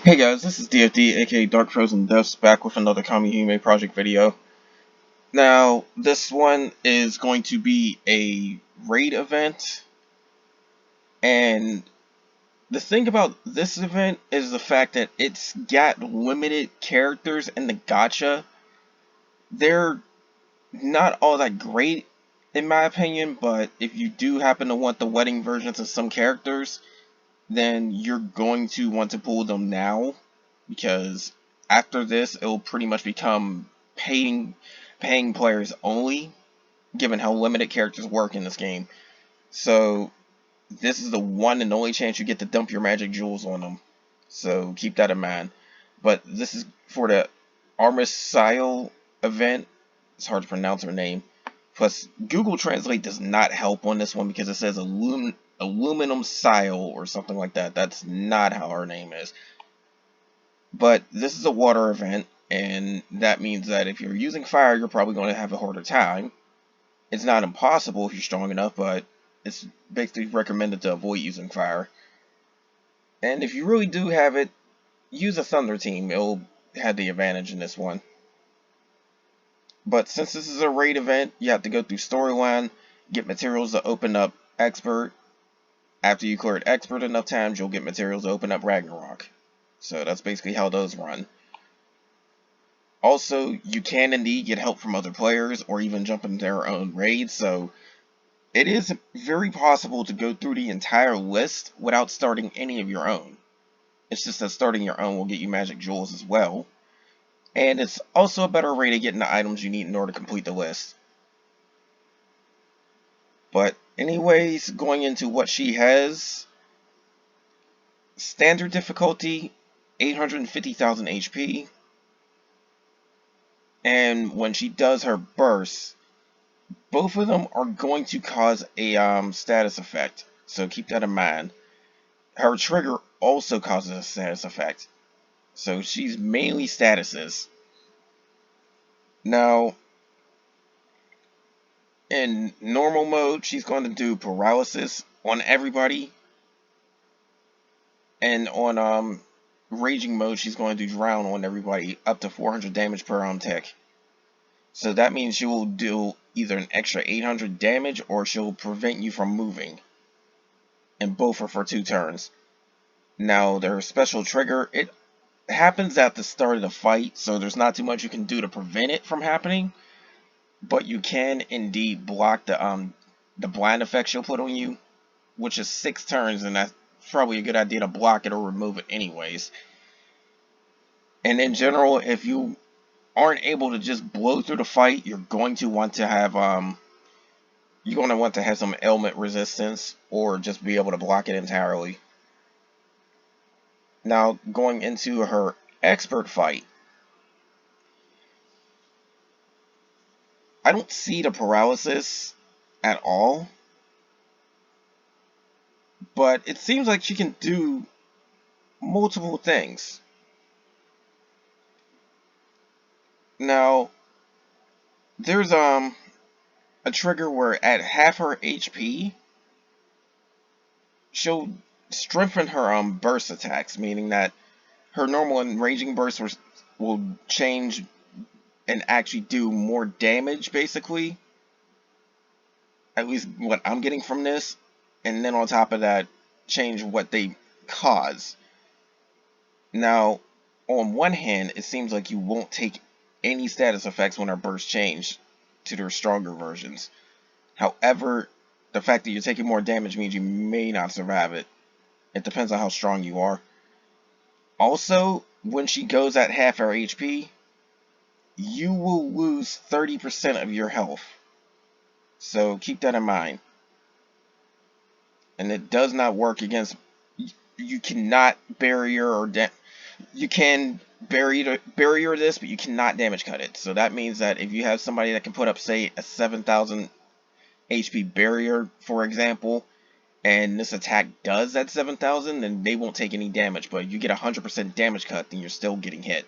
Hey guys, this is DFD, aka Dark Frozen Deaths, back with another Kamihime project video. Now, this one is going to be a raid event, and the thing about this event is the fact that it's got limited characters in the gacha. They're not all that great, in my opinion, but if you do happen to want the wedding versions of some characters, then you're going to want to pull them now, because after this it'll pretty much become paying players only, given how limited characters work in this game. So this is the one and only chance you get to dump your magic jewels on them, so keep that in mind. But this is for the Almisael event. It's hard to pronounce her name. Plus, Google Translate does not help on this one because it says aluminum sile or something like that. That's not how her name is. But this is a water event, and that means that if you're using fire, you're probably going to have a harder time. It's not impossible if you're strong enough, but it's basically recommended to avoid using fire. And if you really do have it, use a thunder team. It'll have the advantage in this one. But since this is a raid event, you have to go through storyline, get materials to open up expert. After you clear it expert enough times, you'll get materials to open up Ragnarok. So that's basically how those run. Also, you can indeed get help from other players or even jump into their own raids, so it is very possible to go through the entire list without starting any of your own. It's just that starting your own will get you magic jewels as well. And it's also a better way to get the items you need in order to complete the list. But anyways, going into what she has, standard difficulty, 850,000 HP. And when she does her burst, both of them are going to cause a status effect. So keep that in mind. Her trigger also causes a status effect. So she's mainly statuses. Now, in normal mode, she's going to do paralysis on everybody. And on raging mode, she's going to drown on everybody up to 400 damage per tick. So that means she will do either an extra 800 damage or she'll prevent you from moving. And both are for 2 turns. Now, their special trigger, it happens at the start of the fight, so there's not too much you can do to prevent it from happening. But you can indeed block the blind effect she'll put on you, which is 6 turns, and that's probably a good idea to block it or remove it anyways. And in general, if you aren't able to just blow through the fight, you're going to want to have some ailment resistance or just be able to block it entirely. Now, going into her expert fight, I don't see the paralysis at all, but it seems like she can do multiple things. Now, there's a trigger where at half her HP, she'll strengthen her burst attacks, meaning that her normal and raging bursts will change and actually do more damage, basically. At least what I'm getting from this. And then on top of that, change what they cause. Now, on one hand, it seems like you won't take any status effects when our bursts change to their stronger versions. However, the fact that you're taking more damage means you may not survive it. It depends on how strong you are. Also, when she goes at half her HP, you will lose 30% of your health. So keep that in mind. And it does not work against... You cannot barrier or... You can barrier this, but you cannot damage cut it. So that means that if you have somebody that can put up, say, a 7,000 HP barrier, for example, and this attack does that 7,000, then they won't take any damage. But if you get 100% damage cut, then you're still getting hit.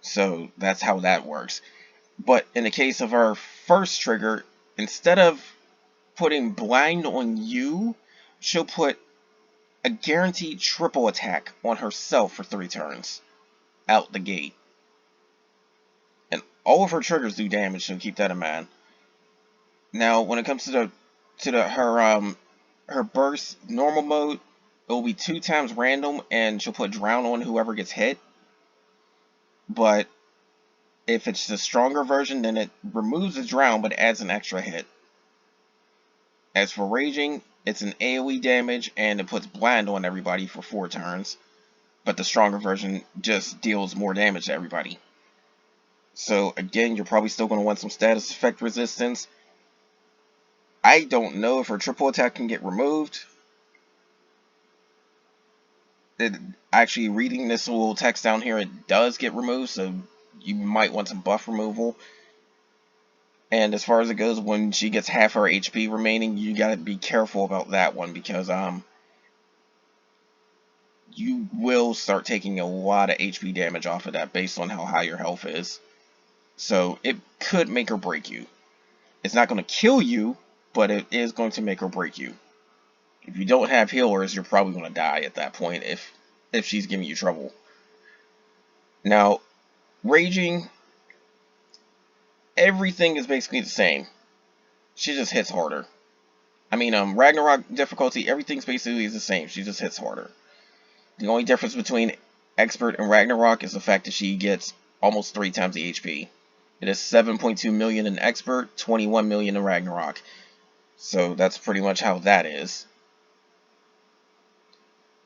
So that's how that works. But in the case of our first trigger, instead of putting blind on you, she'll put a guaranteed triple attack on herself for 3 turns out the gate. And all of her triggers do damage, so keep that in mind. Now, when it comes to her burst normal mode, it will be 2 times random, and she'll put drown on whoever gets hit. But if it's the stronger version, then it removes the drown but adds an extra hit. As for raging, it's an AoE damage and it puts blind on everybody for 4 turns. But the stronger version just deals more damage to everybody. So again, you're probably still going to want some status effect resistance. I don't know if her triple attack can get removed. Actually, reading this little text down here, it does get removed, so you might want some buff removal. And as far as it goes, when she gets half her HP remaining, you gotta be careful about that one, because you will start taking a lot of HP damage off of that based on how high your health is. So it could make or break you. It's not going to kill you, but it is going to make or break you. If you don't have healers, you're probably going to die at that point if she's giving you trouble. Now, raging, everything is basically the same. She just hits harder. I mean, Ragnarok difficulty, everything's basically the same. She just hits harder. The only difference between Expert and Ragnarok is the fact that she gets almost 3 times the HP. It is 7.2 million in Expert, 21 million in Ragnarok. So that's pretty much how that is.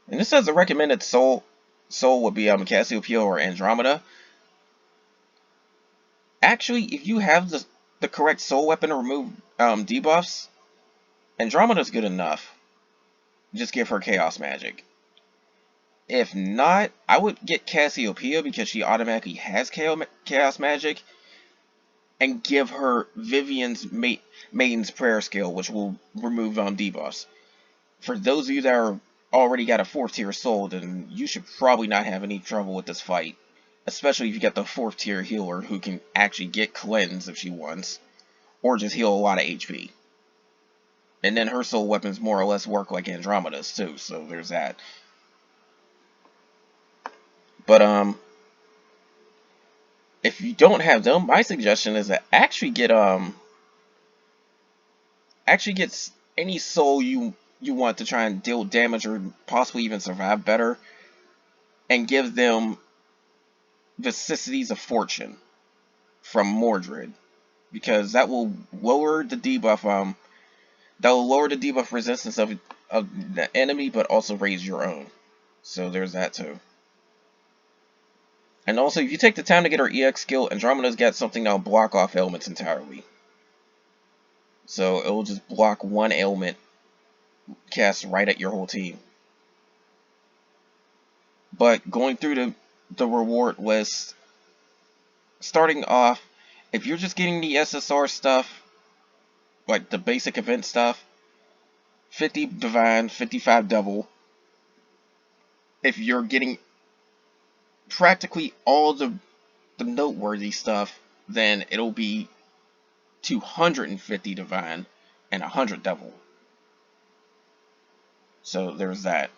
And this says a recommended soul would be Cassiopeia or Andromeda. Actually, if you have the correct soul weapon to remove debuffs, Andromeda's good enough. Just give her chaos magic. If not, I would get Cassiopeia because she automatically has chaos magic, and give her Vivian's Maiden's Prayer skill, which will remove debuffs. For those of you that are already got a 4th tier soul, then you should probably not have any trouble with this fight. Especially if you get the 4th tier healer who can actually get cleanse if she wants, or just heal a lot of HP. And then her soul weapons more or less work like Andromeda's too, so there's that. But if you don't have them, my suggestion is to actually get any soul you want to try and deal damage or possibly even survive better, and give them Vicissitudes of Fortune from Mordred, because that will lower the debuff resistance of the enemy, but also raise your own. So there's that too. And also, if you take the time to get her EX skill, Andromeda's got something that'll block off ailments entirely. So it will just block one ailment cast right at your whole team. But going through the reward list, starting off, if you're just getting the SSR stuff, like the basic event stuff, 50 Divine, 55 Devil. If you're getting practically all the noteworthy stuff, then it'll be 250 Divine and 100 Devil. So there's that.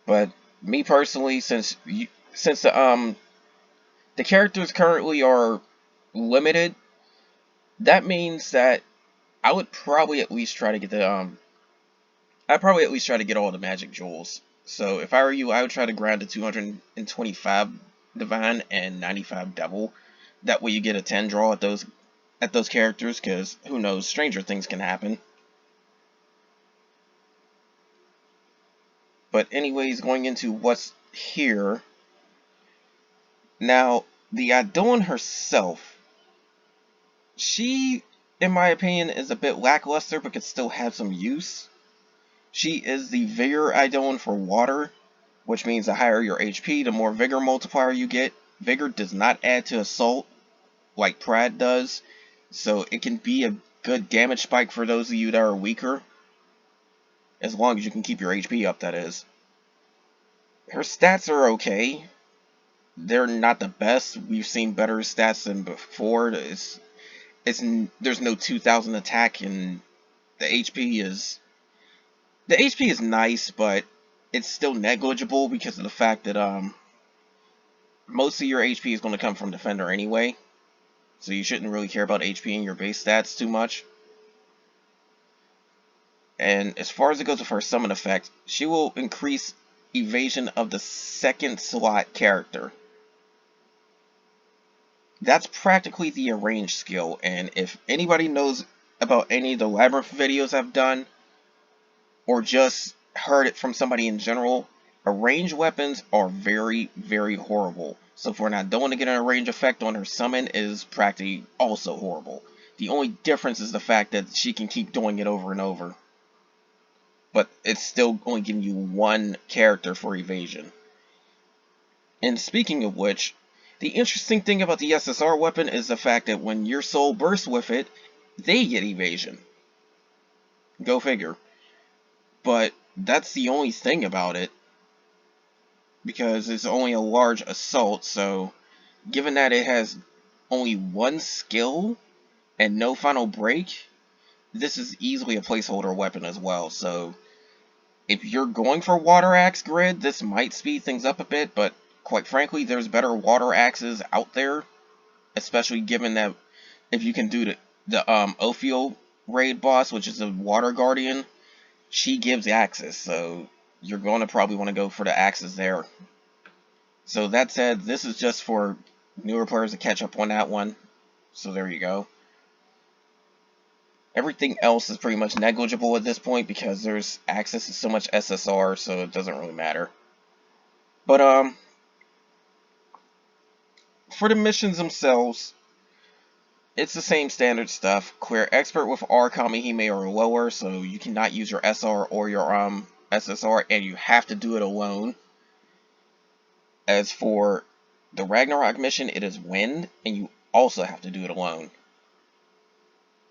But me personally, since the characters currently are limited, that means that I would probably at least try to get I'd probably at least try to get all the magic jewels. So if I were you, I would try to grind to 225 Divine and 95 Devil. That way you get a 10 draw at those characters, because who knows, stranger things can happen. But anyways, going into what's here. Now, the Idolin herself, she, in my opinion, is a bit lackluster, but could still have some use. She is the Vigor Idolin for water, which means the higher your HP, the more Vigor multiplier you get. Vigor does not add to Assault like Pride does, so it can be a good damage spike for those of you that are weaker, as long as you can keep your HP up, that is. Her stats are okay. They're not the best. We've seen better stats than before. There's no 2000 attack and the HP is nice, but it's still negligible because of the fact that most of your HP is going to come from Defender anyway, so you shouldn't really care about HP in your base stats too much. And as far as it goes with her summon effect, she will increase evasion of the second slot character. That's practically the arrange skill, and if anybody knows about any of the Labyrinth videos I've done, or just heard it from somebody in general, arranged weapons are very, very horrible. So for Nadone to get an arrange effect on her summon is practically also horrible. The only difference is the fact that she can keep doing it over and over. But it's still only giving you one character for evasion. And speaking of which, the interesting thing about the SSR weapon is the fact that when your soul bursts with it, they get evasion. Go figure. But that's the only thing about it, because it's only a large assault, so given that it has only one skill and no final break, this is easily a placeholder weapon as well. So if you're going for Water Axe grid, this might speed things up a bit, but quite frankly, there's better Water Axes out there, especially given that if you can do the Ophiel raid boss, which is a Water Guardian, she gives axes, so you're going to probably want to go for the axes there. So that said, this is just for newer players to catch up on that one, so there you go. Everything else is pretty much negligible at this point because there's access to so much SSR, so it doesn't really matter. But for the missions themselves, it's the same standard stuff. Clear expert with R, Kamihime or lower, so you cannot use your SR or your SSR, and you have to do it alone. As for the Ragnarok mission, it is wind, and you also have to do it alone.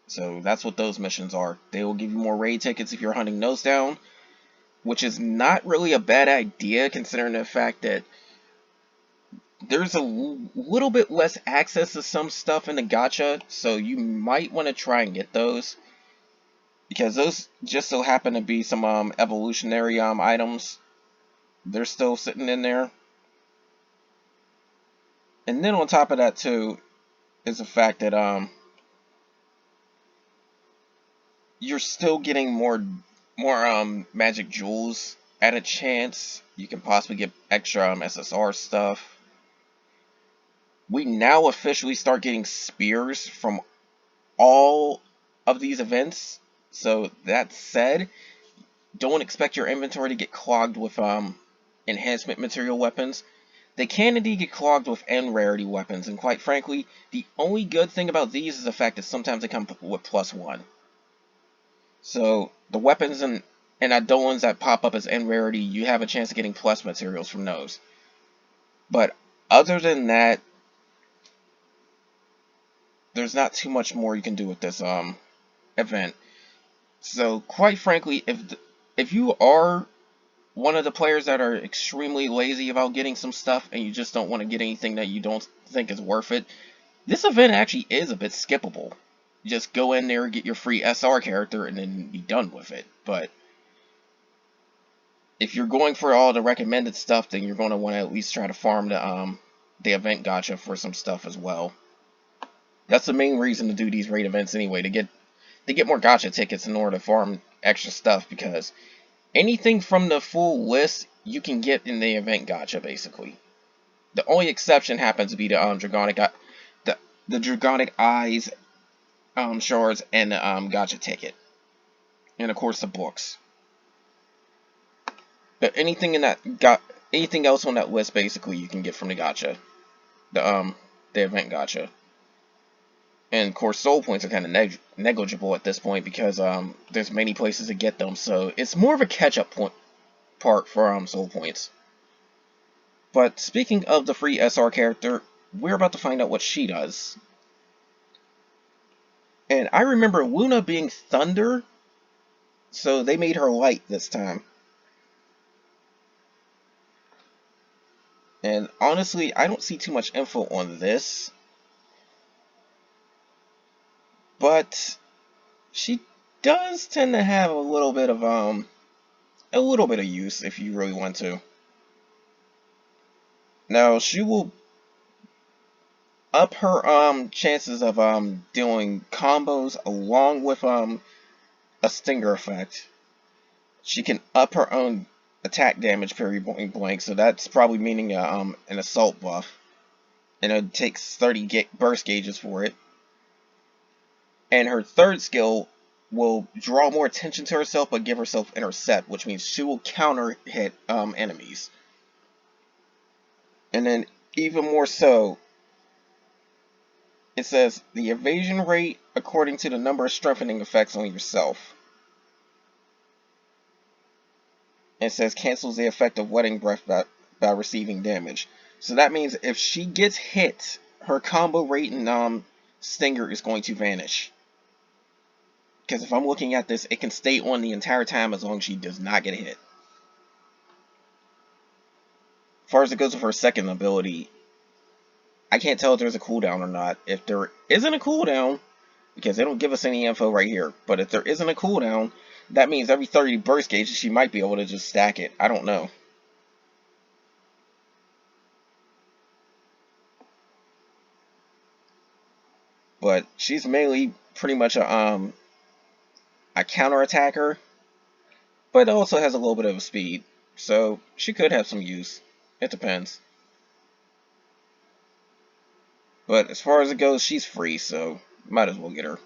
So that's what those missions are. They will give you more raid tickets if you're hunting nose down, which is not really a bad idea considering the fact that there's a little bit less access to some stuff in the gacha, so you might want to try and get those, because those just so happen to be some evolutionary items. They're still sitting in there. And then on top of that too is the fact that you're still getting more magic jewels at a chance. You can possibly get extra SSR stuff. We now officially start getting spears from all of these events. So that said, don't expect your inventory to get clogged with enhancement material weapons. They can indeed get clogged with end rarity weapons, and quite frankly, the only good thing about these is the fact that sometimes they come with +1. So the weapons and Adolins that pop up as end rarity, you have a chance of getting plus materials from those. But other than that, there's not too much more you can do with this event. So quite frankly, if you are one of the players that are extremely lazy about getting some stuff and you just don't want to get anything that you don't think is worth it, this event actually is a bit skippable. Just go in there, get your free SR character, and then be done with it. But if you're going for all the recommended stuff, then you're going to want to at least try to farm the event gacha for some stuff as well. That's the main reason to do these raid events anyway, to get more gacha tickets in order to farm extra stuff, because anything from the full list you can get in the event gacha basically. The only exception happens to be the the Dragonic Eyes shards and the gacha ticket, and of course the books. But anything anything else on that list basically you can get from the gacha, the event gacha. And of course soul points are kind of negligible at this point because there's many places to get them, so it's more of a catch-up part for soul points. But speaking of the free SR character, we're about to find out what she does. And I remember Luna being thunder, so they made her light this time. And honestly, I don't see too much info on this, but she does tend to have a little bit of use if you really want to. Now she will up her chances of doing combos along with a stinger effect. She can up her own attack damage period point blank, so that's probably meaning an assault buff, and it takes 30 burst gauges for it. And her third skill will draw more attention to herself but give herself intercept, which means she will counter hit enemies. And then even more so, it says the evasion rate according to the number of strengthening effects on yourself. And it says cancels the effect of wetting breath by receiving damage. So that means if she gets hit, her combo rate and stinger is going to vanish. Because if I'm looking at this, it can stay on the entire time as long as she does not get hit. As far as it goes with her second ability, I can't tell if there's a cooldown or not. If there isn't a cooldown, because they don't give us any info right here, but if there isn't a cooldown, that means every 30 burst gauges she might be able to just stack it. I don't know. But she's mainly pretty much a counter attacker, but also has a little bit of speed, so she could have some use. It depends. But as far as it goes, she's free, so might as well get her.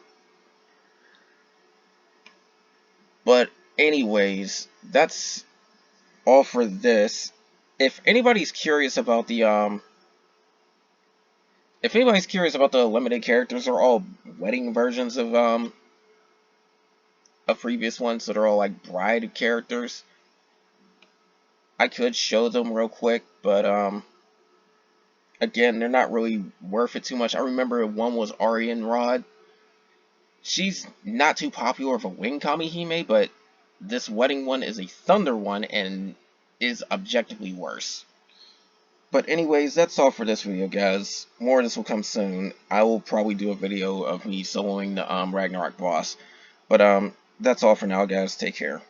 But anyways, that's all for this. If anybody's curious about the limited characters, they're all wedding versions of previous ones, so they're all like bride characters. I could show them real quick, but again, they're not really worth it too much. I remember one was Aryan Rod. She's not too popular of a wing Kamihime, but this wedding one is a thunder one and is objectively worse. But anyways, that's all for this video, guys. More of this will come soon. I will probably do a video of me soloing the Ragnarok boss. But that's all for now, guys. Take care.